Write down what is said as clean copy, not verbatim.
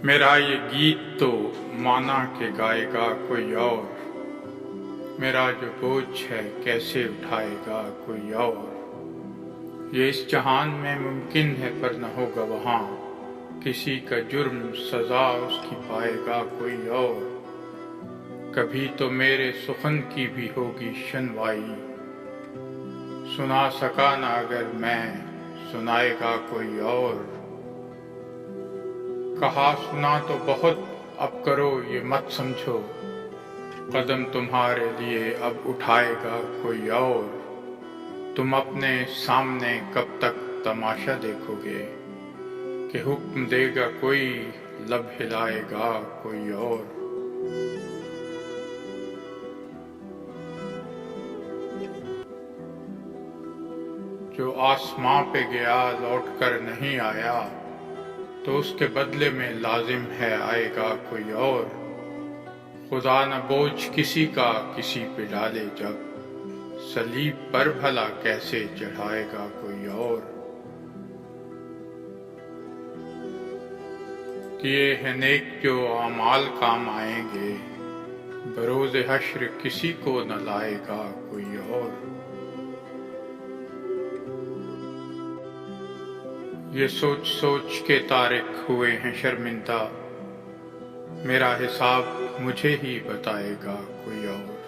मेरा ये गीत तो माना के गाएगा कोई और, मेरा जो बोझ है कैसे उठाएगा कोई और। ये इस जहान में मुमकिन है पर न होगा वहाँ, किसी का जुर्म सजा उसकी पाएगा कोई और। कभी तो मेरे सुखन की भी होगी शनवाई, सुना सका ना अगर मैं सुनाएगा कोई और। कहा सुना तो बहुत अब करो ये मत समझो, कदम तुम्हारे लिए अब उठाएगा कोई और। तुम अपने सामने कब तक तमाशा देखोगे कि हुक्म देगा कोई, लब हिलाएगा कोई और। जो आसमां पे गया लौट कर नहीं आया, तो उसके बदले में लाजिम है आएगा कोई और। खुदा न बोझ किसी का किसी पे डाले जब, सलीब पर भला कैसे चढ़ाएगा कोई और। किए हैं नेक जो अमाल काम आएंगे, बरोज़े हश्र किसी को न लाएगा कोई और। ये सोच सोच के तारिक हुए हैं शर्मिंदा, मेरा हिसाब मुझे ही बताएगा कोई और।